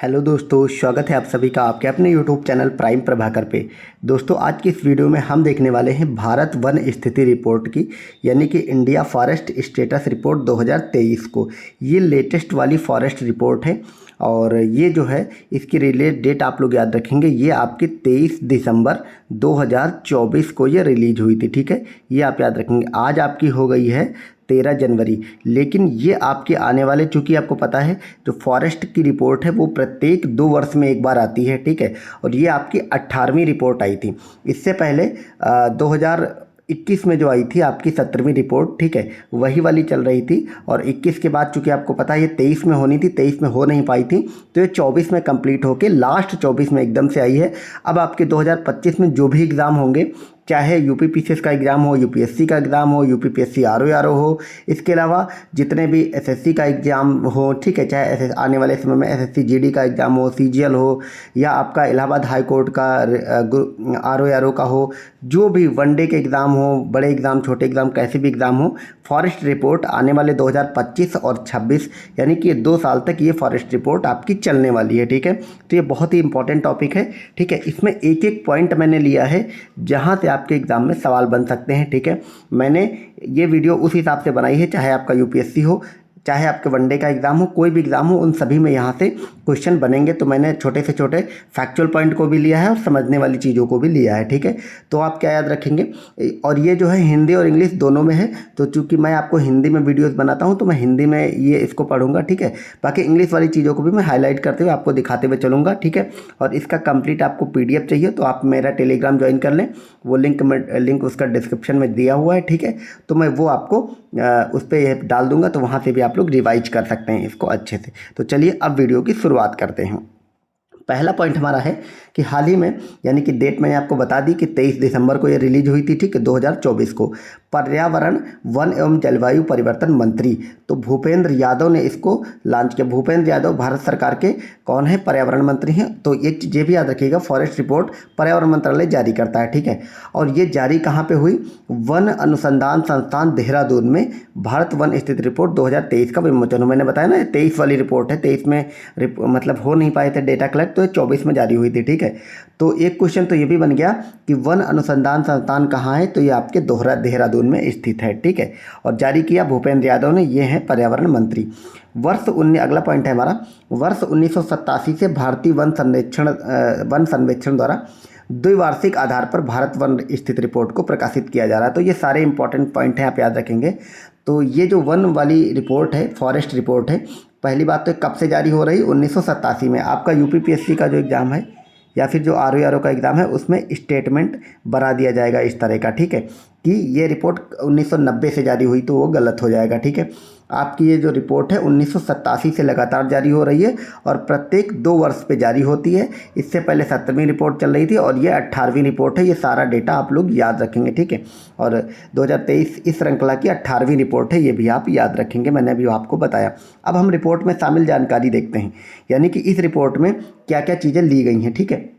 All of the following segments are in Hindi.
हेलो दोस्तों, स्वागत है आप सभी का आपके अपने यूट्यूब चैनल प्राइम प्रभाकर पे। दोस्तों, आज की इस वीडियो में हम देखने वाले हैं भारत वन स्थिति रिपोर्ट की, यानी कि इंडिया फॉरेस्ट स्टेटस रिपोर्ट 2023 को। ये लेटेस्ट वाली फॉरेस्ट रिपोर्ट है और ये जो है इसकी रिलीज डेट आप लोग याद रखेंगे, ये आपकी 23 दिसंबर 2024 को ये रिलीज हुई थी। ठीक है, ये आप याद रखेंगे। आज आपकी हो गई है 13 जनवरी, लेकिन ये आपके आने वाले, चूँकि आपको पता है जो फॉरेस्ट की रिपोर्ट है वो प्रत्येक 2 वर्ष में एक बार आती है। ठीक है, और ये आपकी 18वीं रिपोर्ट आई थी। इससे पहले 2021 में जो आई थी आपकी 17वीं रिपोर्ट, ठीक है, वही वाली चल रही थी। और 21 के बाद चूँकि आपको पता है ये 23 में होनी थी, 23 में हो नहीं पाई थी, तो ये 24 में कंप्लीट होके लास्ट 24 में एकदम से आई है। अब आपके 2025 में जो भी एग्ज़ाम होंगे, चाहे यूपीपीसीएस का एग्ज़ाम हो, यूपीएससी का एग्ज़ाम हो, यूपीपीएससी आरओ हो, इसके अलावा जितने भी एसएससी का एग्ज़ाम हो, ठीक है, चाहे आने वाले समय में एसएससी जीडी का एग्ज़ाम हो, सीजीएल हो, या आपका इलाहाबाद हाई कोर्ट का आरओ का हो, जो भी वनडे के एग्ज़ाम हो, बड़े एग्ज़ाम, छोटे एग्ज़ाम, कैसे भी एग्ज़ाम हो, फॉरेस्ट रिपोर्ट आने वाले 2025 और 26, यानी कि 2 साल तक ये फॉरेस्ट रिपोर्ट आपकी चलने वाली है। ठीक है, तो ये बहुत ही इंपॉर्टेंट टॉपिक है। ठीक है, इसमें एक एक पॉइंट मैंने लिया है जहाँ से आपके एग्ज़ाम में सवाल बन सकते हैं। ठीक है, मैंने ये वीडियो उस हिसाब से बनाई है, चाहे आपका यूपीएससी हो, चाहे आपके वनडे का एग्ज़ाम हो, कोई भी एग्ज़ाम हो, उन सभी में यहाँ से क्वेश्चन बनेंगे। तो मैंने छोटे से छोटे फैक्चुअल पॉइंट को भी लिया है और समझने वाली चीज़ों को भी लिया है। ठीक है, तो आप क्या याद रखेंगे, और ये जो है हिंदी और इंग्लिश दोनों में है। तो चूँकि मैं आपको हिंदी में वीडियोज़ बनाता हूँ तो मैं हिंदी में ये इसको पढ़ूंगा। ठीक है, बाकी इंग्लिश वाली चीज़ों को भी मैं हाईलाइट करते हुए आपको दिखाते हुए चलूँगा। ठीक है, और इसका कंप्लीट आपको PDF चाहिए तो आप मेरा टेलीग्राम ज्वाइन कर लें, वो लिंक उसका डिस्क्रिप्शन में दिया हुआ है। ठीक है, तो मैं वो आपको उस पर डाल दूंगा, तो वहाँ से भी आप लोग रिवाइज कर सकते हैं इसको अच्छे से। तो चलिए अब वीडियो की शुरुआत करते हैं। पहला पॉइंट हमारा है कि हाल ही में, यानी कि डेट मैंने आपको बता दी कि 23 दिसंबर को ये रिलीज हुई थी, ठीक है, 2024 को। पर्यावरण, वन एवं जलवायु परिवर्तन मंत्री, तो भूपेंद्र यादव ने इसको लॉन्च किया। भूपेंद्र यादव भारत सरकार के कौन है, पर्यावरण मंत्री हैं। तो एक चीज़ ये भी याद रखिएगा, फॉरेस्ट रिपोर्ट पर्यावरण मंत्रालय जारी करता है। ठीक है, और ये जारी कहाँ पे हुई, वन अनुसंधान संस्थान देहरादून में भारत वन स्थिति रिपोर्ट 2023 का विमोचन। मैंने बताया ना 23 वाली रिपोर्ट है, 23 में मतलब हो नहीं पाए थे डेटा कलेक्ट, तो 24 में जारी हुई थी। ठीक है, तो एक क्वेश्चन तो ये भी बन गया कि वन अनुसंधान संस्थान कहाँ है, तो ये आपके देहरादून में स्थित है। ठीक है, और जारी किया भूपेंद्र यादव ने, ये हैं पर्यावरण मंत्री। अगला पॉइंट है हमारा, वर्ष 1987 से भारतीय वन सर्वेक्षण द्वारा द्विवार्षिक आधार पर भारत वन स्थिति रिपोर्ट को प्रकाशित किया जा रहा है। तो ये सारे इंपॉर्टेंट पॉइंट हैं, आप याद रखेंगे। तो ये जो वन वाली रिपोर्ट है, फॉरेस्ट रिपोर्ट है, पहली बात तो कब से जारी हो रही, 1987 में। आपका यूपीपीएससी का जो एग्ज़ाम है या फिर जो आरओ का एग्ज़ाम है उसमें स्टेटमेंट बना दिया जाएगा इस तरह का, ठीक है, कि ये रिपोर्ट 1990 से जारी हुई तो वो गलत हो जाएगा। ठीक है, आपकी ये जो रिपोर्ट है 1987 से लगातार जारी हो रही है और प्रत्येक 2 वर्ष पे जारी होती है। इससे पहले 17वीं रिपोर्ट चल रही थी और ये 18वीं रिपोर्ट है। ये सारा डेटा आप लोग याद रखेंगे। ठीक है, और 2023 इस श्रृंखला की 18वीं रिपोर्ट है, ये भी आप याद रखेंगे, मैंने अभी आपको बताया। अब हम रिपोर्ट में शामिल जानकारी देखते हैं, यानी कि इस रिपोर्ट में क्या क्या चीज़ें ली गई हैं। ठीक है,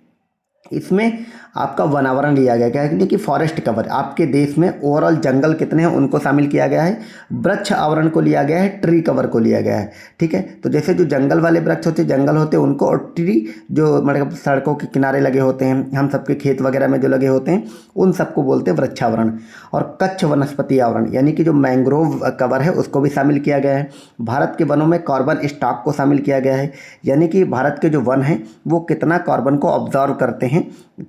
इसमें आपका वनावरण लिया गया है, यानी कि फॉरेस्ट कवर, आपके देश में ओवरऑल जंगल कितने हैं उनको शामिल किया गया है। वृक्ष आवरण को लिया गया है, ट्री कवर को लिया गया है। ठीक है, तो जैसे जो जंगल वाले वृक्ष होते हैं, जंगल होते हैं उनको, और ट्री जो मतलब सड़कों के किनारे लगे होते हैं, हम सबके खेत वगैरह में जो लगे होते हैं, उन सबको बोलते हैं वृक्षावरण। और कच्छ वनस्पति आवरण, यानी कि जो मैंग्रोव कवर है उसको भी शामिल किया गया है। भारत के वनों में कार्बन स्टॉक को शामिल किया गया है, यानी कि भारत के जो वन हैं वो कितना कार्बन को ऑब्जर्व करते हैं।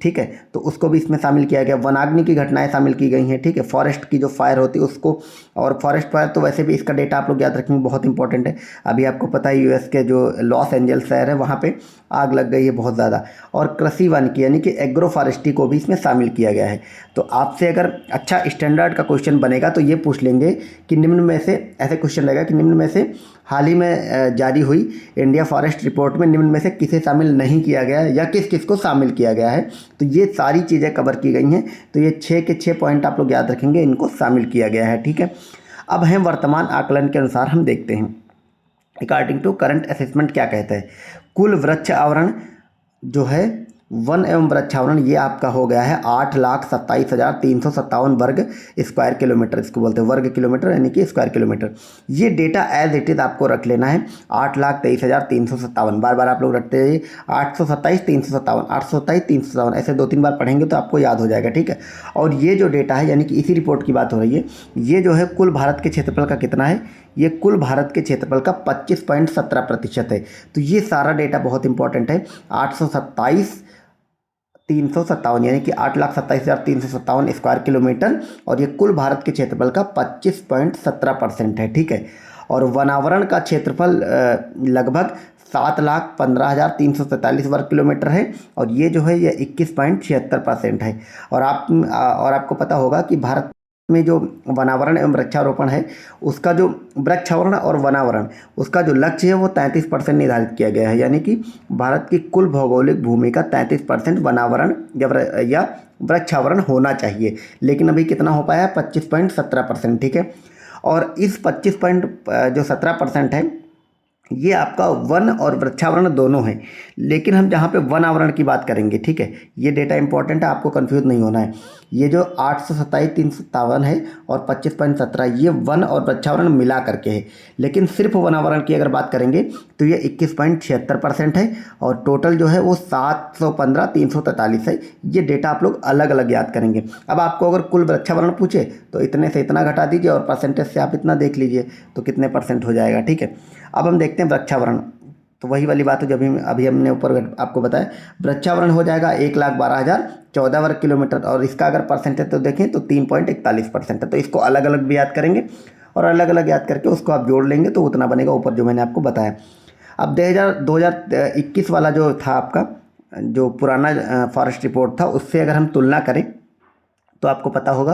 ठीक है, तो उसको भी इसमें शामिल किया गया। वनाग्नि की घटनाएं शामिल की गई हैं। ठीक है, फॉरेस्ट की जो फायर होती है उसको, और फॉरेस्ट फायर तो वैसे भी इसका डेटा आप लोग याद रखेंगे, बहुत इंपॉर्टेंट है। अभी आपको पता है यूएस के जो लॉस एंजल्स शहर है वहाँ पे आग लग गई है बहुत ज़्यादा। और कृषि वन की, यानी कि एग्रो फॉरेस्ट्री को भी इसमें शामिल किया गया है। तो आपसे अगर अच्छा स्टैंडर्ड का क्वेश्चन बनेगा तो ये पूछ लेंगे कि निम्न में से, ऐसे क्वेश्चन रहेगा कि निम्न में से हाल ही में जारी हुई इंडिया फॉरेस्ट रिपोर्ट में निम्न में से किसे शामिल नहीं किया गया है या किस किस को शामिल किया गया है। तो ये सारी चीज़ें कवर की गई हैं। तो ये 6 के 6 पॉइंट आप लोग याद रखेंगे, इनको शामिल किया गया है। ठीक है, अब हैं वर्तमान आकलन के अनुसार हम देखते हैं, अकॉर्डिंग टू करंट असेसमेंट क्या कहता है। कुल वृक्ष आवरण जो है वन एवं वृक्षावरण ये आपका हो गया है 8,27,357 वर्ग स्क्वायर किलोमीटर, इसको बोलते हैं वर्ग किलोमीटर यानी कि स्क्वायर किलोमीटर। ये डेटा एज इट इज़ आपको रख लेना है 8,23,357, बार बार आप लोग रखते हैं 827,357, 827,357, ऐसे 2-3 बार पढ़ेंगे तो आपको याद हो जाएगा, ठीक है। और ये जो डेटा है यानी कि इसी रिपोर्ट की बात हो रही है, ये जो है कुल भारत के क्षेत्रफल का कितना है, ये कुल भारत के क्षेत्रफल का 25.17% है। तो ये सारा डेटा बहुत इंपॉर्टेंट है। 827,357 यानी कि 8,27,357 स्क्वायर किलोमीटर, और ये कुल भारत के क्षेत्रफल का 25.17% है, ठीक है। और वनावरण का क्षेत्रफल लगभग 7,15,343 वर्ग किलोमीटर है, और ये जो है ये 21.76% है। और आपको पता होगा कि भारत में जो वनावरण एवं वृक्षारोपण है, उसका जो वृक्षारोपण और वनावरण उसका जो लक्ष्य है वो 33% निर्धारित किया गया है। यानी कि भारत की कुल भौगोलिक भूमि का 33% वनावरण या वृक्षावरण होना चाहिए, लेकिन अभी कितना हो पाया है 25.17%, ठीक है। और इस 25.17% है ये आपका वन और वृक्षावरण दोनों है, लेकिन हम जहाँ पे वन आवरण की बात करेंगे, ठीक है, ये डेटा इंपॉर्टेंट है, आपको कंफ्यूज नहीं होना है। ये जो 827,357 है और 25.17 ये वन और वृक्षावरण मिला करके है, लेकिन सिर्फ वनावरण की अगर बात करेंगे तो ये 21.76% है, और टोटल जो है वो 715,343 है। ये डेटा आप लोग अलग अलग याद करेंगे। अब आपको अगर कुल वृक्षावरण पूछे तो इतने से इतना घटा दीजिए और परसेंटेज से आप इतना देख लीजिए तो कितने % हो जाएगा, ठीक है। अब हम देखते हैं वृक्षावरण, तो वही वाली बात है जो अभी हमने ऊपर आपको बताया। वृक्षावरण हो जाएगा 1,12,014 वर्ग किलोमीटर, और इसका अगर परसेंटेज तो देखें तो 3.41% है। तो इसको अलग अलग भी याद करेंगे और अलग अलग याद करके उसको आप जोड़ लेंगे तो उतना बनेगा ऊपर जो मैंने आपको बताया। अब 2021 वाला जो था आपका जो पुराना फॉरेस्ट रिपोर्ट था, उससे अगर हम तुलना करें तो आपको पता होगा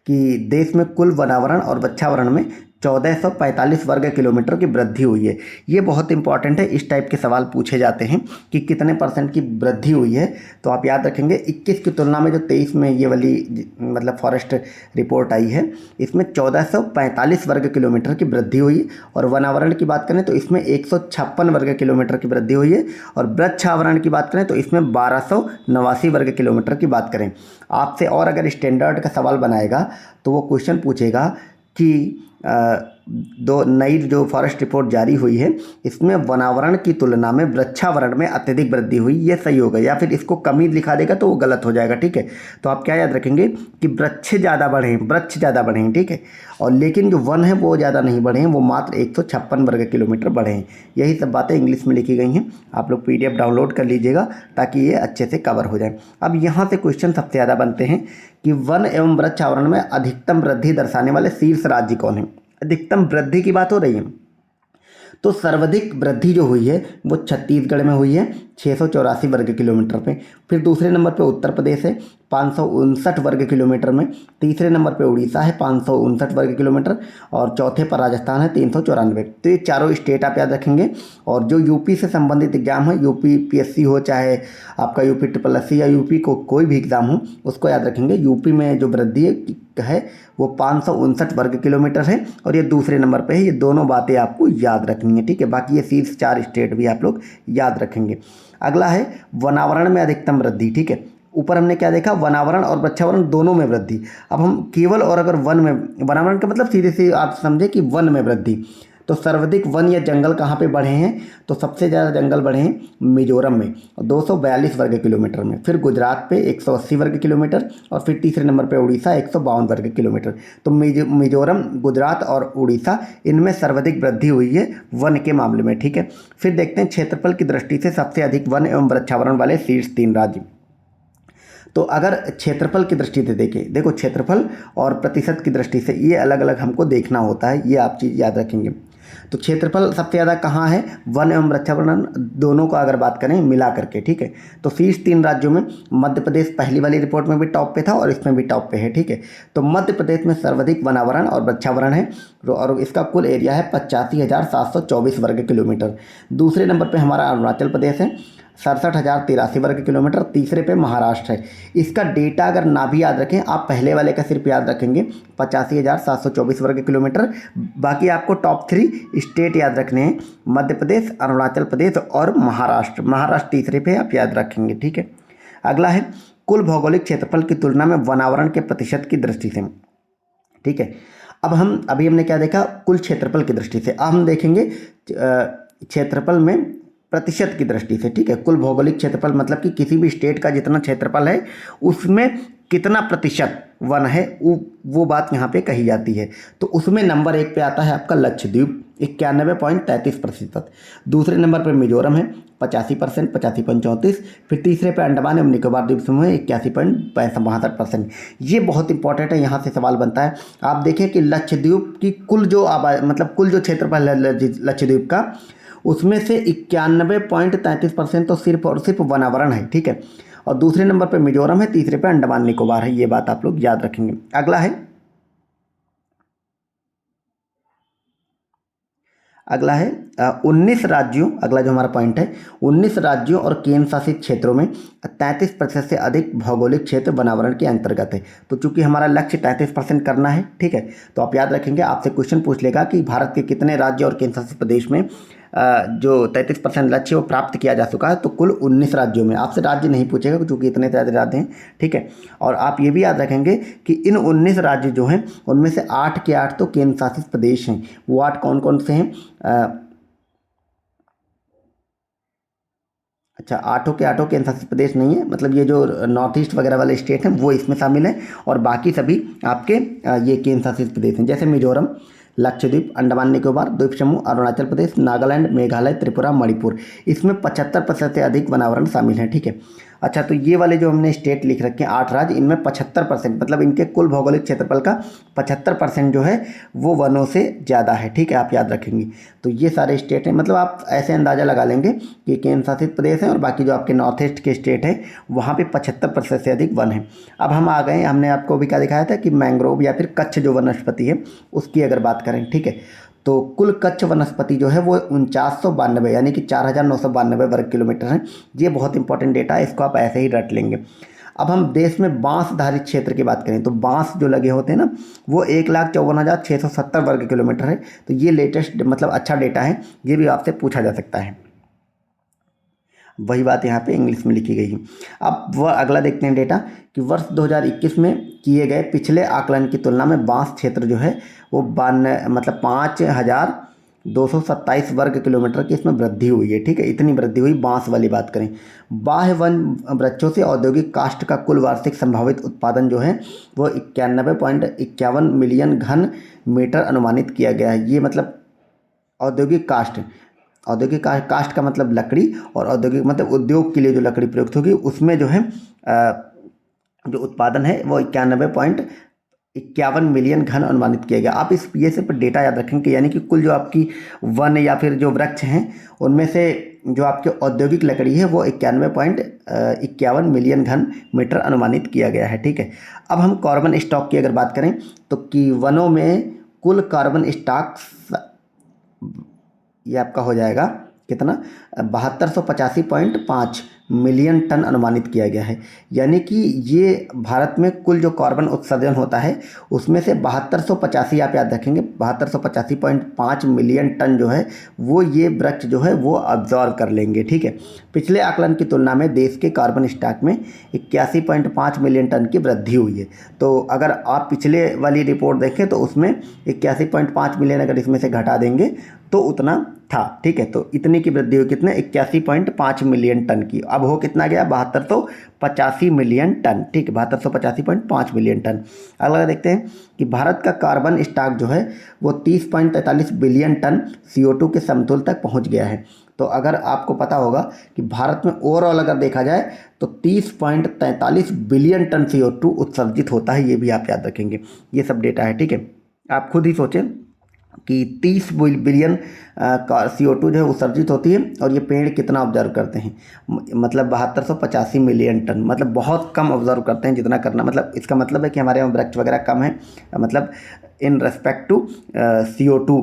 कि देश में कुल वनावरण और वृक्षावरण में 1445 वर्ग किलोमीटर की वृद्धि हुई है। ये बहुत इंपॉर्टेंट है, इस टाइप के सवाल पूछे जाते हैं कि कितने % की वृद्धि हुई है। तो आप याद रखेंगे 21 की तुलना में जो 23 में ये वाली मतलब फॉरेस्ट रिपोर्ट आई है, इसमें 1445 वर्ग किलोमीटर की वृद्धि हुई। और वनावरण की बात करें तो इसमें 156 वर्ग किलोमीटर की वृद्धि हुई है, और वृक्षावरण की बात करें तो इसमें 1289 वर्ग किलोमीटर की बात करें। आपसे और अगर स्टैंडर्ड का सवाल बनाएगा तो वो क्वेश्चन पूछेगा कि दो नई जो फॉरेस्ट रिपोर्ट जारी हुई है, इसमें वनावरण की तुलना में वृक्षावरण में अत्यधिक वृद्धि हुई, ये सही होगा, या फिर इसको कमी लिखा देगा तो वो गलत हो जाएगा, ठीक है। तो आप क्या याद रखेंगे कि वृक्ष ज़्यादा बढ़े हैं, ठीक है, और लेकिन जो वन है वो ज़्यादा नहीं बढ़े हैं, वो मात्र 156 वर्ग किलोमीटर बढ़े हैं। यही सब बातें इंग्लिश में लिखी गई हैं, आप लोग PDF डाउनलोड कर लीजिएगा ताकि ये अच्छे से कवर हो जाए। अब यहाँ से क्वेश्चन सबसे ज़्यादा बनते हैं कि वन एवं वृक्षावरण में अधिकतम वृद्धि दर्शाने वाले शीर्ष राज्य कौन है। अधिकतम वृद्धि की बात हो रही है तो सर्वाधिक वृद्धि जो हुई है वो छत्तीसगढ़ में हुई है 684 वर्ग किलोमीटर पे। फिर दूसरे नंबर पे उत्तर प्रदेश है 559 वर्ग किलोमीटर में। तीसरे नंबर पे उड़ीसा है 559 वर्ग किलोमीटर, और चौथे पर राजस्थान है 394। तो ये चारों स्टेट आप याद रखेंगे। और जो यूपी से संबंधित एग्जाम है, यूपी PSC हो चाहे आपका यूपी SSSC या यूपी को कोई भी एग्ज़ाम हो, उसको याद रखेंगे। यूपी में जो वृद्धि है वो 559 वर्ग किलोमीटर है, और ये दूसरे नंबर पे है। ये दोनों बातें आपको याद रखनी है, ठीक है। बाकी ये शीर्ष 4 स्टेट भी आप लोग याद रखेंगे। अगला है वनावरण में अधिकतम वृद्धि, ठीक है। ऊपर हमने क्या देखा, वनावरण और वृक्षावरण दोनों में वृद्धि। अब हम केवल और अगर वन में, वनावरण का मतलब सीधे से आप समझे कि वन में वृद्धि, तो सर्वाधिक वन या जंगल कहाँ पे बढ़े हैं, तो सबसे ज़्यादा जंगल बढ़े हैं मिजोरम में 242 वर्ग किलोमीटर में। फिर गुजरात पे 180 वर्ग किलोमीटर, और फिर तीसरे नंबर पे उड़ीसा 152 वर्ग किलोमीटर। तो मिजोरम, गुजरात और उड़ीसा, इनमें सर्वाधिक वृद्धि हुई है वन के मामले में, ठीक है। फिर देखते हैं क्षेत्रफल की दृष्टि से सबसे अधिक वन एवं वृक्षावरण वाले शीर्ष 3 राज्य। तो अगर क्षेत्रफल की दृष्टि से देखें, देखो क्षेत्रफल और प्रतिशत की दृष्टि से ये अलग अलग हमको देखना होता है, ये आप चीज़ याद रखेंगे। तो क्षेत्रफल सबसे ज़्यादा कहाँ है, वन एवं वृक्षावरण दोनों का अगर बात करें मिला करके, ठीक है। तो शीर्ष 3 राज्यों में मध्य प्रदेश पहली वाली रिपोर्ट में भी टॉप पे था और इसमें भी टॉप पे है, ठीक है। तो मध्य प्रदेश में सर्वाधिक वनावरण और वृक्षावरण है, और इसका कुल एरिया है 85,724 वर्ग किलोमीटर। दूसरे नंबर पर हमारा अरुणाचल प्रदेश है 67,083 वर्ग किलोमीटर। तीसरे पे महाराष्ट्र है। इसका डेटा अगर ना भी याद रखें, आप पहले वाले का सिर्फ याद रखेंगे 85,724 वर्ग किलोमीटर। बाकी आपको टॉप 3 स्टेट याद रखने हैं, मध्य प्रदेश, अरुणाचल प्रदेश और महाराष्ट्र। महाराष्ट्र तीसरे पे आप याद रखेंगे, ठीक है। अगला है कुल भौगोलिक क्षेत्रफल की तुलना में वनावरण के प्रतिशत की दृष्टि से, ठीक है। अब अभी हमने क्या देखा, कुल क्षेत्रफल की दृष्टि से। अब हम देखेंगे क्षेत्रफल में प्रतिशत की दृष्टि से, ठीक है। कुल भौगोलिक क्षेत्रफल मतलब कि किसी भी स्टेट का जितना क्षेत्रफल है उसमें कितना प्रतिशत वन है, वो बात यहाँ पे कही जाती है। तो उसमें नंबर 1 पे आता है आपका लक्षद्वीप 91.33%। दूसरे नंबर पर मिजोरम है 85%, 85.34। फिर तीसरे पे अंडमान एवं निकोबार द्वीप समूह है 81.62%। ये बहुत इंपॉर्टेंट है, यहाँ से सवाल बनता है। आप देखें कि लक्षद्वीप की कुल जो मतलब कुल जो क्षेत्रफल है लक्षद्वीप का, उसमें से 91.33% तो सिर्फ और सिर्फ वनावरण है, ठीक है। और दूसरे नंबर पर मिजोरम है, तीसरे पे अंडमान निकोबार है। ये बात आप लोग याद रखेंगे। अगला है 19 राज्यों, अगला जो हमारा पॉइंट है, 19 राज्यों और केंद्र शासित क्षेत्रों में 33% से अधिक भौगोलिक क्षेत्र वनावरण के अंतर्गत है। तो चूंकि हमारा लक्ष्य 33% करना है, ठीक है, तो आप याद रखेंगे, आपसे क्वेश्चन पूछ लेगा कि भारत के कितने राज्य और केंद्र शासित प्रदेश में जो 33% लक्ष्य वो प्राप्त किया जा चुका है। तो कुल 19 राज्यों में, आपसे राज्य नहीं पूछेगा क्योंकि इतने ज़्यादा राज्य हैं, ठीक है। और आप ये भी याद रखेंगे कि इन 19 राज्य जो हैं उनमें से 8 के 8 तो केंद्र शासित प्रदेश हैं। वो 8 कौन कौन से हैं? अच्छा, 8 के 8 केंद्र शासित प्रदेश नहीं है, मतलब ये जो नॉर्थ ईस्ट वगैरह वाले स्टेट हैं वो इसमें शामिल हैं, और बाकी सभी आपके ये केंद्र शासित प्रदेश हैं, जैसे मिजोरम, लक्षद्वीप, अंडमान निकोबार द्वीप समूह, अरुणाचल प्रदेश, नागालैंड, मेघालय, त्रिपुरा, मणिपुर। इसमें 75% से अधिक वनावरण शामिल है, ठीक है। अच्छा, तो ये वाले जो हमने स्टेट लिख रखे हैं 8 राज्य, इनमें 75%, मतलब इनके कुल भौगोलिक क्षेत्रफल का 75% जो है वो वनों से ज़्यादा है, ठीक है, आप याद रखेंगे। तो ये सारे स्टेट हैं, मतलब आप ऐसे अंदाज़ा लगा लेंगे कि केंद्र शासित प्रदेश हैं और बाकी जो आपके नॉर्थ ईस्ट के स्टेट हैं वहाँ पे 75% से अधिक वन है। अब हम आ गए, हमने आपको भी क्या दिखाया था कि मैंग्रोव या फिर कच्छ जो वनस्पति है उसकी अगर बात करें, ठीक है, तो कुल कच्छ वनस्पति जो है वो 4992 यानी कि 4992 वर्ग किलोमीटर है। ये बहुत इंपॉर्टेंट डेटा है, इसको आप ऐसे ही रट लेंगे। अब हम देश में बांस धारित क्षेत्र की बात करें तो बांस जो लगे होते हैं ना वो 1,54,670 वर्ग किलोमीटर है। तो ये लेटेस्ट मतलब अच्छा डेटा है, ये भी आपसे पूछा जा सकता है। वही बात यहाँ पे इंग्लिश में लिखी गई है। अब वह अगला देखते हैं डेटा कि वर्ष 2021 में किए गए पिछले आकलन की तुलना में बांस क्षेत्र जो है वो 5,227 वर्ग किलोमीटर की इसमें वृद्धि हुई है, ठीक है। इतनी वृद्धि हुई बांस वाली बात करें। बाह्य वन वृक्षों से औद्योगिक काष्ठ का कुल वार्षिक संभावित उत्पादन जो है वो 91.51 मिलियन घन मीटर अनुमानित किया गया है। ये मतलब औद्योगिक काष्ठ, औद्योगिक काष्ठ का मतलब लकड़ी, और औद्योगिक मतलब उद्योग के लिए जो लकड़ी प्रयुक्त होगी उसमें जो है जो उत्पादन है वो 91.51 मिलियन घन अनुमानित किया गया। आप इस ये सिर्फ डेटा याद रखेंगे, यानी कि कुल जो आपकी वन या फिर जो वृक्ष हैं उनमें से जो आपके औद्योगिक लकड़ी है वो 91.51 मिलियन घन मीटर अनुमानित किया गया है, ठीक है। अब हम कार्बन स्टॉक की अगर बात करें तो कि वनों में कुल कार्बन स्टॉक ये आपका हो जाएगा कितना, 7285.5 मिलियन टन अनुमानित किया गया है। यानी कि ये भारत में कुल जो कार्बन उत्सर्जन होता है उसमें से 7285, आप याद रखेंगे, 7285.5 मिलियन टन जो है वो ये वृक्ष जो है वो अब्जॉर्व कर लेंगे, ठीक है। पिछले आकलन की तुलना में देश के कार्बन स्टॉक में 81.5 मिलियन टन की वृद्धि हुई है। तो अगर आप पिछले वाली रिपोर्ट देखें तो उसमें 81.5 मिलियन अगर इसमें से घटा देंगे तो उतना था, ठीक है। तो इतनी की वृद्धि हुई, कितने, 81.5 मिलियन टन की। अब हो कितना गया, 7285 मिलियन टन, ठीक है, 7285.5 मिलियन टन। अगला देखते हैं कि भारत का कार्बन स्टॉक जो है वो 30.43 बिलियन टन CO2 के समतुल तक पहुंच गया है। तो अगर आपको पता होगा कि भारत में ओवरऑल अगर देखा जाए तो 30.43 बिलियन टन CO2 उत्सर्जित होता है, ये भी आप याद रखेंगे। ये सब डेटा है, ठीक है। आप खुद ही सोचें कि 30 बिलियन का CO2 जो है उत्सर्जित होती है और ये पेड़ कितना ऑब्जर्व करते हैं, मतलब 7285 मिलियन टन, मतलब बहुत कम ऑब्जर्व करते हैं जितना करना, मतलब इसका मतलब है कि हमारे यहाँ वृक्ष वगैरह कम है, मतलब इन रेस्पेक्ट टू CO2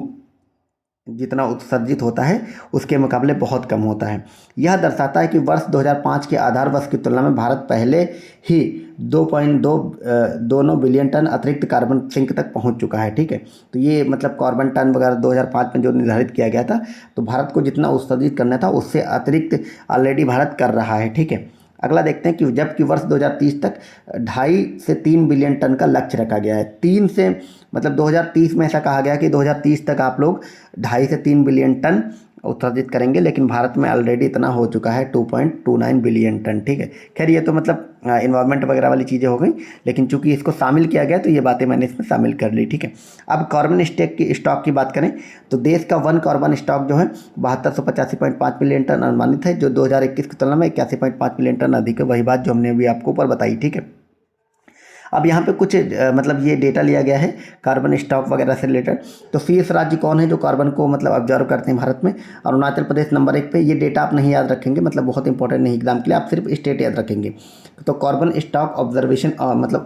जितना उत्सर्जित होता है उसके मुकाबले बहुत कम होता है। यह दर्शाता है कि वर्ष 2005 के आधार वर्ष की तुलना में भारत पहले ही 2.29 बिलियन टन अतिरिक्त कार्बन सिंक तक पहुंच चुका है, ठीक है। तो ये मतलब कार्बन टन वगैरह 2005 में जो निर्धारित किया गया था, तो भारत को जितना उत्सर्जित करना था उससे अतिरिक्त ऑलरेडी भारत कर रहा है, ठीक है। अगला देखते हैं कि जबकि वर्ष 2030 तक 2.5 से 3 बिलियन टन का लक्ष्य रखा गया है। 3 से मतलब 2030 में ऐसा कहा गया कि 2030 तक आप लोग 2.5 से 3 बिलियन टन उत्सर्जित करेंगे, लेकिन भारत में ऑलरेडी इतना हो चुका है 2.29 बिलियन टन। ठीक है, खैर ये तो मतलब इन्वायरमेंट वगैरह वाली चीज़ें हो गई, लेकिन चूंकि इसको शामिल किया गया तो ये बातें मैंने इसमें शामिल कर ली। ठीक है, अब कार्बन स्टॉक की बात करें तो देश का वन कार्बन स्टॉक जो है 7285.5 मिलियन टन अनुमानित है, जो 2021 की तुलना में 81.5 मिलियन टन अधिक है। वही बात जो हमने अभी आपको ऊपर बताई। ठीक है, अब यहाँ पे कुछ मतलब ये डेटा लिया गया है कार्बन स्टॉक वगैरह से रिलेटेड। तो शीर्ष राज्य कौन है जो कार्बन को मतलब ऑब्जर्व करते हैं भारत में? अरुणाचल प्रदेश नंबर 1 पे। ये डेटा आप नहीं याद रखेंगे, मतलब बहुत इंपॉर्टेंट नहीं एग्जाम के लिए, आप सिर्फ स्टेट याद रखेंगे। तो कार्बन स्टॉक ऑब्जर्वेशन मतलब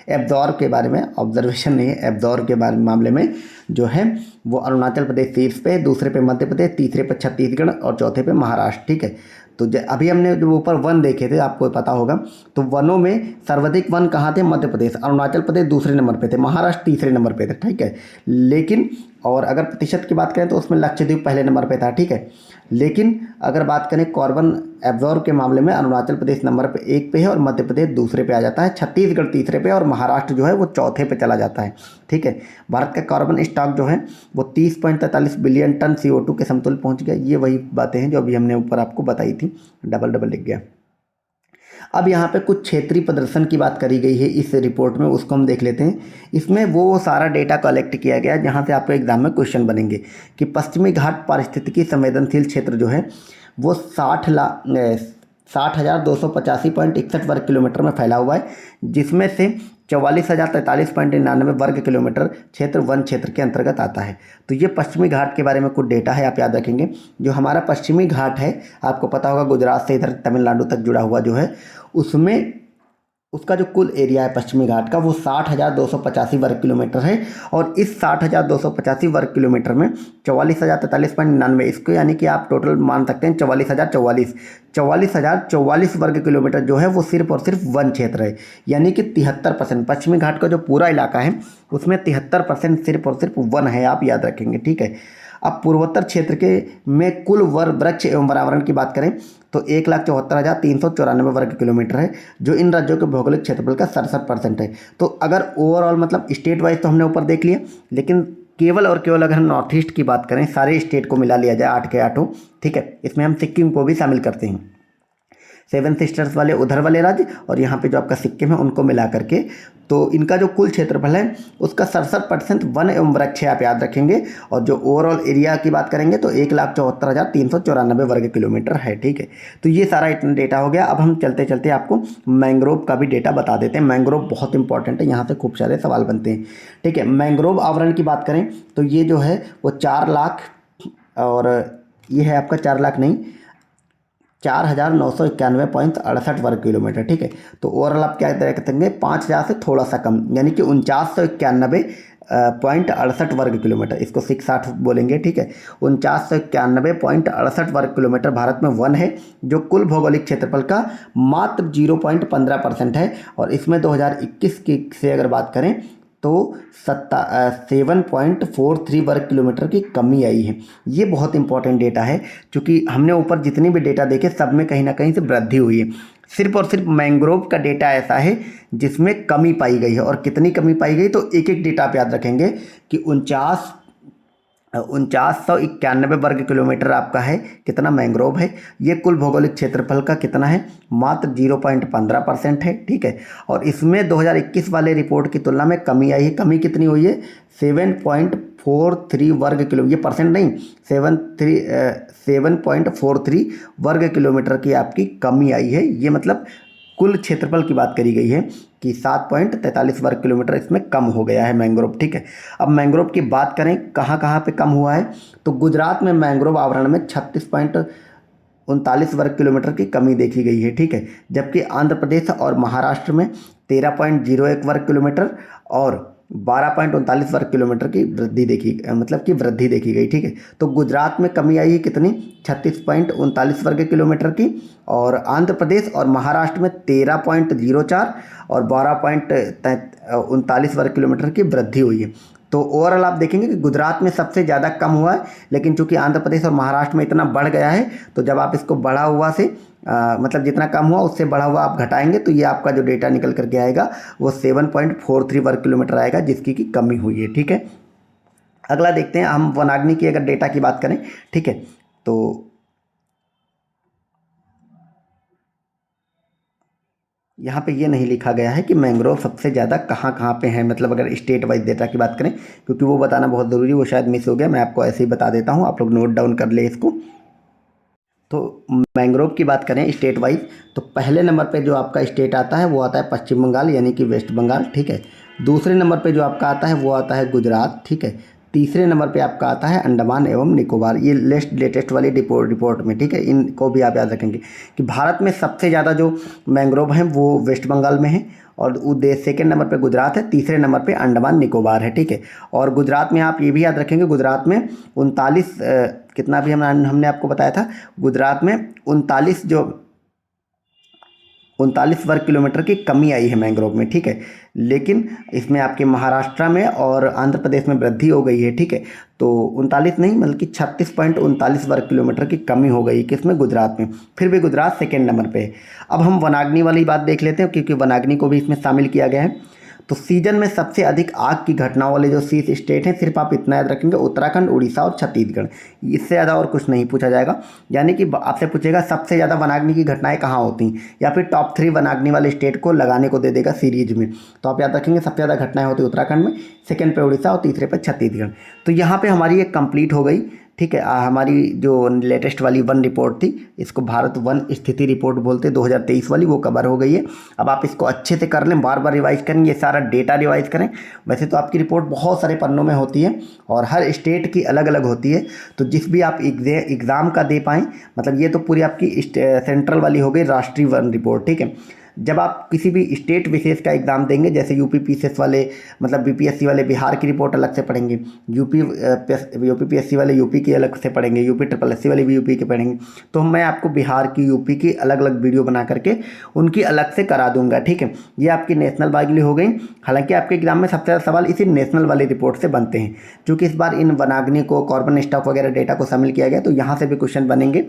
एब्जॉर्व के बारे में, ऑब्जर्वेशन नहीं है, एब्जॉर्व के बारे में मामले में जो है वो अरुणाचल प्रदेश शीर्ष पे, दूसरे पे मध्य प्रदेश, तीसरे पे छत्तीसगढ़ और चौथे पे महाराष्ट्र। ठीक है, तो अभी हमने जो ऊपर वन देखे थे आपको पता होगा, तो वनों में सर्वाधिक वन कहाँ थे? मध्य प्रदेश। अरुणाचल प्रदेश दूसरे नंबर पे थे, महाराष्ट्र तीसरे नंबर पे थे। ठीक है, लेकिन और अगर प्रतिशत की बात करें तो उसमें लक्षद्वीप पहले नंबर पे था। ठीक है, लेकिन अगर बात करें कार्बन एब्जॉर्ब के मामले में अरुणाचल प्रदेश नंबर पे 1 पे है और मध्य प्रदेश दूसरे पे आ जाता है, छत्तीसगढ़ तीसरे पे और महाराष्ट्र जो है वो चौथे पे चला जाता है। ठीक है, भारत का कार्बन स्टॉक जो है वो 30.43 बिलियन टन CO2 के समतुल्य पहुंच गया। ये वही बातें हैं जो अभी हमने ऊपर आपको बताई थी, डबल लिख गया। अब यहाँ पे कुछ क्षेत्रीय प्रदर्शन की बात करी गई है इस रिपोर्ट में, उसको हम देख लेते हैं। इसमें वो सारा डेटा कलेक्ट किया गया है जहाँ से आपको एग्जाम में क्वेश्चन बनेंगे कि पश्चिमी घाट पारिस्थितिकी संवेदनशील क्षेत्र जो है वो 60,285.61 वर्ग किलोमीटर में फैला हुआ है, जिसमें से 44,043.99 वर्ग किलोमीटर क्षेत्र वन क्षेत्र के अंतर्गत आता है। तो ये पश्चिमी घाट के बारे में कुछ डेटा है, आप याद रखेंगे। जो हमारा पश्चिमी घाट है आपको पता होगा गुजरात से इधर तमिलनाडु तक जुड़ा हुआ जो है, उसमें उसका जो कुल एरिया है पश्चिमी घाट का वो 60,285 वर्ग किलोमीटर है। और इस 60,285 वर्ग किलोमीटर में 44,043.99, इसको यानी कि आप टोटल मान सकते हैं 44,044 वर्ग किलोमीटर जो है वो सिर्फ और सिर्फ वन क्षेत्र है। यानी कि 73% पश्चिमी घाट का जो पूरा इलाका है उसमें 73% सिर्फ और सिर्फ वन है, आप याद रखेंगे। ठीक है, अब पूर्वोत्तर क्षेत्र के में कुल वृक्ष एवं पर्यावरण की बात करें तो 1,74,394 वर्ग किलोमीटर है, जो इन राज्यों के भौगोलिक क्षेत्रफल का 67% है। तो अगर ओवरऑल मतलब स्टेट वाइज तो हमने ऊपर देख लिया, लेकिन केवल और केवल अगर हम नॉर्थ ईस्ट की बात करें, सारे स्टेट को मिला लिया जाए 8 के 8, ठीक है, इसमें हम सिक्किम को भी शामिल करते हैं, 7 सिस्टर्स वाले उधर वाले राज्य और यहाँ पे जो आपका सिक्किम है उनको मिला करके, तो इनका जो कुल क्षेत्रफल है उसका 67% वन एवं वृक्ष है, आप याद रखेंगे। और जो ओवरऑल एरिया की बात करेंगे तो 1,74,394 वर्ग किलोमीटर है। ठीक है, तो ये सारा इतना डेटा हो गया। अब हम चलते चलते आपको मैंग्रोव का भी डेटा बता देते हैं। मैंग्रोव बहुत इंपॉर्टेंट है, यहाँ से खूब सारे सवाल बनते हैं। ठीक है, मैंग्रोव आवरण की बात करें तो ये जो है वो 4 लाख, और ये है आपका 4 लाख नहीं, 4,991.68 वर्ग किलोमीटर। ठीक है, तो ओवरऑल आप क्या करेंगे 5,000 से थोड़ा सा कम, यानी कि 49,991.68 वर्ग किलोमीटर, इसको 660 बोलेंगे। ठीक है, 49,991.68 वर्ग किलोमीटर भारत में वन है, जो कुल भौगोलिक क्षेत्रफल का मात्र 0.15% है। और इसमें 2021 की से अगर बात करें तो 7.43 वर्ग किलोमीटर की कमी आई है। ये बहुत इंपॉर्टेंट डेटा है, क्योंकि हमने ऊपर जितनी भी डेटा देखे सब में कहीं ना कहीं से वृद्धि हुई है। सिर्फ और सिर्फ मैंग्रोव का डेटा ऐसा है जिसमें कमी पाई गई है। और कितनी कमी पाई गई तो एक एक डेटा आप याद रखेंगे कि 4991 वर्ग किलोमीटर आपका है कितना मैंग्रोव है। ये कुल भौगोलिक क्षेत्रफल का कितना है, मात्र 0.15% है। ठीक है, और इसमें 2021 वाले रिपोर्ट की तुलना में कमी आई है। कमी कितनी हुई है 7.43 वर्ग किलो, ये परसेंट नहीं, 7.43 वर्ग किलोमीटर की आपकी कमी आई है। ये मतलब कुल क्षेत्रफल की बात करी गई है कि 7.43 वर्ग किलोमीटर इसमें कम हो गया है मैंग्रोव। ठीक है, अब मैंग्रोव की बात करें कहाँ कहाँ पे कम हुआ है, तो गुजरात में मैंग्रोव आवरण में 36.39 वर्ग किलोमीटर की कमी देखी गई है। ठीक है, जबकि आंध्र प्रदेश और महाराष्ट्र में 13.01 वर्ग किलोमीटर और 12.39 वर्ग किलोमीटर की वृद्धि देखी गई। ठीक है, तो गुजरात में कमी आई है कितनी 36.39 वर्ग किलोमीटर की, और आंध्र प्रदेश और महाराष्ट्र में 13.04 और 12.39 वर्ग किलोमीटर की वृद्धि हुई है। तो ओवरऑल आप देखेंगे कि गुजरात में सबसे ज़्यादा कम हुआ है, लेकिन चूंकि आंध्र प्रदेश और महाराष्ट्र में इतना बढ़ गया है, तो जब आप इसको बढ़ा हुआ से मतलब जितना कम हुआ उससे बढ़ा हुआ आप घटाएंगे तो ये आपका जो डेटा निकल करके आएगा वो 7.43 वर्ग किलोमीटर आएगा, जिसकी की कमी हुई है। ठीक है, अगला देखते हैं हम वनाग्नि की अगर डेटा की बात करें। ठीक है, तो यहाँ पे ये नहीं लिखा गया है कि मैंग्रोव सबसे ज़्यादा कहाँ कहाँ पे है, मतलब अगर स्टेट वाइज डेटा की बात करें, क्योंकि वो बताना बहुत ज़रूरी है, वो शायद मिस हो गया। मैं आपको ऐसे ही बता देता हूँ, आप लोग नोट डाउन कर ले इसको। तो मैंग्रोव की बात करें स्टेट वाइज, तो पहले नंबर पे जो आपका स्टेट आता है वो आता है पश्चिम बंगाल यानी कि वेस्ट बंगाल। ठीक है, दूसरे नंबर पे जो आपका आता है वो आता है गुजरात। ठीक है, तीसरे नंबर पे आपका आता है अंडमान एवं निकोबार, ये लेटेस्ट वाली रिपोर्ट में। ठीक है, इनको भी आप याद रखेंगे कि भारत में सबसे ज़्यादा जो मैंग्रोव हैं वो वेस्ट बंगाल में है, और उद्देश्य सेकेंड नंबर पे गुजरात है, तीसरे नंबर पे अंडमान निकोबार है। ठीक है, और गुजरात में आप ये भी याद रखेंगे, गुजरात में 39 कितना भी हमने आपको बताया था, गुजरात में 39 वर्ग किलोमीटर की कमी आई है मैंग्रोव में। ठीक है, लेकिन इसमें आपके महाराष्ट्र में और आंध्र प्रदेश में वृद्धि हो गई है। ठीक है, तो 39 नहीं बल्कि 36.39 वर्ग किलोमीटर की कमी हो गई किसमें, गुजरात में। फिर भी गुजरात सेकेंड नंबर पे है। अब हम वनाग्नि वाली बात देख लेते हैं, क्योंकि वनाग्नि को भी इसमें शामिल किया गया है। तो सीजन में सबसे अधिक आग की घटनाओं वाले जो 30 स्टेट हैं, सिर्फ आप इतना याद रखेंगे, उत्तराखंड, उड़ीसा और छत्तीसगढ़। इससे ज़्यादा और कुछ नहीं पूछा जाएगा। यानी कि आपसे पूछेगा सबसे ज़्यादा वनाग्नि की घटनाएं कहाँ होती हैं, या फिर टॉप 3 वनाग्नि वाले स्टेट को लगाने को दे देगा सीरीज में। तो आप याद रखेंगे सबसे ज़्यादा घटनाएं होती उत्तराखंड में, सेकेंड पे उड़ीसा और तीसरे पे छत्तीसगढ़। तो यहाँ पर हमारी एक कंप्लीट हो गई। ठीक है, हमारी जो लेटेस्ट वाली वन रिपोर्ट थी, इसको भारत वन स्थिति रिपोर्ट बोलते 2023 वाली, वो कवर हो गई है। अब आप इसको अच्छे से कर लें, बार बार रिवाइज करें, ये सारा डेटा रिवाइज करें। वैसे तो आपकी रिपोर्ट बहुत सारे पन्नों में होती है और हर स्टेट की अलग अलग होती है, तो जिस भी आप एग्ज़ाम का दे पाएँ, मतलब ये तो पूरी आपकी सेंट्रल वाली हो गई राष्ट्रीय वन रिपोर्ट। ठीक है, जब आप किसी भी स्टेट विशेष का एग्ज़ाम देंगे, जैसे यूपी पीसीएस वाले मतलब बीपीएससी वाले बिहार की रिपोर्ट अलग से पढ़ेंगे, यूपी पीएससी वाले यूपी की अलग से पढ़ेंगे, यूपी ट्रिपल एससी वाले भी यूपी के पढ़ेंगे, तो मैं आपको बिहार की, यूपी की अलग अलग वीडियो बना करके उनकी अलग से करा दूंगा। ठीक है, ये आपकी नेशनल वाली हो गई। हालांकि आपके एग्जाम में सबसे ज़्यादा सवाल इसी नेशनल वाली रिपोर्ट से बनते हैं, क्योंकि इस बार इन वनाग्नि को, कार्बन स्टॉक वगैरह डेटा को शामिल किया गया, तो यहाँ से भी क्वेश्चन बनेंगे।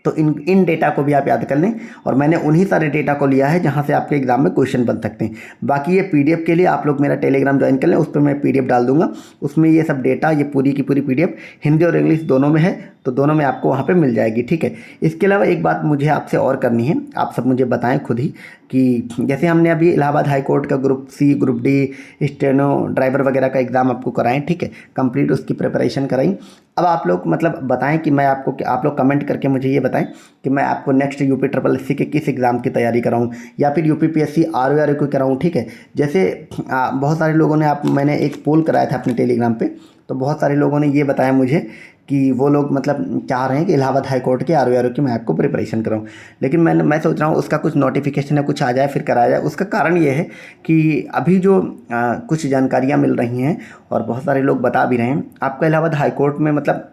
तो इन डेटा को भी आप याद कर लें, और मैंने उन्हीं सारे डेटा को लिया है जहां से आपके एग्जाम में क्वेश्चन बन सकते हैं। बाकी ये पीडीएफ के लिए आप लोग मेरा टेलीग्राम ज्वाइन कर लें, उस पर मैं पीडीएफ डाल दूंगा। उसमें ये सब डेटा, ये पूरी की पूरी पीडीएफ हिंदी और इंग्लिश दोनों में है, तो दोनों में आपको वहाँ पे मिल जाएगी। ठीक है, इसके अलावा एक बात मुझे आपसे और करनी है, आप सब मुझे बताएं खुद ही, कि जैसे हमने अभी इलाहाबाद हाई कोर्ट का group C, group D, steno, driver वगैरह का एग्ज़ाम आपको कराएं। ठीक है, कंप्लीट उसकी प्रिपरेशन कराई। अब आप लोग मतलब बताएं कि मैं आपको, कि आप लोग कमेंट करके मुझे ये बताएं कि मैं आपको नेक्स्ट यूपी ट्रिपल एससी के किस एग्ज़ाम की तैयारी कराऊं, या फिर यूपी पीएससी आरओआरओ को कराऊं। ठीक है, जैसे बहुत सारे लोगों ने, मैंने एक पोल कराया था अपने टेलीग्राम पे, तो बहुत सारे लोगों ने ये बताया मुझे कि वो लोग मतलब चाह रहे हैं कि इलाहाबाद हाई कोर्ट के आरओआरओ की मैं आपको प्रिपरेशन कराऊं। लेकिन मैं सोच रहा हूँ उसका कुछ नोटिफिकेशन या कुछ आ जाए फिर कराया जाए। उसका कारण ये है कि अभी जो कुछ जानकारियाँ मिल रही हैं और बहुत सारे लोग बता भी रहे हैं, आपका इलाहाबाद हाई कोर्ट में मतलब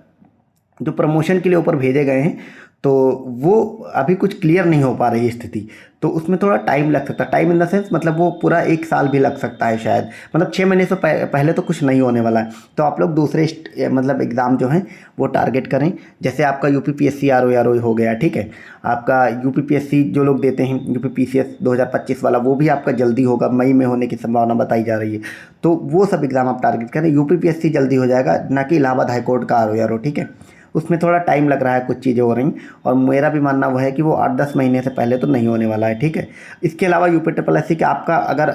जो प्रमोशन के लिए ऊपर भेजे गए हैं, तो वो अभी कुछ क्लियर नहीं हो पा रही स्थिति, तो उसमें थोड़ा टाइम लग सकता है। टाइम इन द सेंस मतलब वो पूरा 1 साल भी लग सकता है शायद, मतलब 6 महीने से पहले तो कुछ नहीं होने वाला है। तो आप लोग दूसरे मतलब एग्ज़ाम जो हैं वो टारगेट करें। जैसे आपका यूपी पीएससी आरओआरओ हो गया, ठीक है, आपका यूपी पीएससी जो लोग देते हैं, यूपी पीसीएस 2025 वाला, वो भी आपका जल्दी होगा, मई में होने की संभावना बताई जा रही है। तो वो सब एग्ज़ाम आप टारगेट करें। यूपी पीएससी जल्दी हो जाएगा, ना कि इलाहाबाद हाईकोर्ट का आरओआरओ। ठीक है, उसमें थोड़ा टाइम लग रहा है, कुछ चीज़ें हो रही, और मेरा भी मानना वह है कि वो 8-10 महीने से पहले तो नहीं होने वाला है। ठीक है, इसके अलावा यूपी ट्रिपल एससी का आपका अगर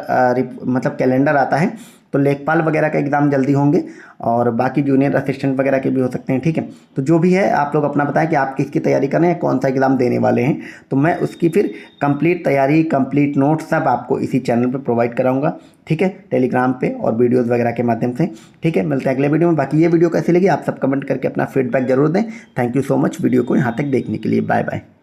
मतलब कैलेंडर आता है तो लेखपाल वगैरह का एग्ज़ाम जल्दी होंगे, और बाकी जूनियर असिस्टेंट वगैरह के भी हो सकते हैं। ठीक है, तो जो भी है आप लोग अपना बताएं कि आप किसकी तैयारी कर रहे हैं, कौन सा एग्ज़ाम देने वाले हैं, तो मैं उसकी फिर कंप्लीट तैयारी, कंप्लीट नोट सब आपको इसी चैनल पे प्रोवाइड कराऊंगा। ठीक है, टेलीग्राम पे और वीडियोज़ वगैरह के माध्यम से। ठीक है, मिलते हैं अगले वीडियो में। बाकी ये वीडियो कैसी लगी आप सब कमेंट करके अपना फीडबैक जरूर दें। Thank you so much video को यहाँ तक देखने के लिए। Bye bye.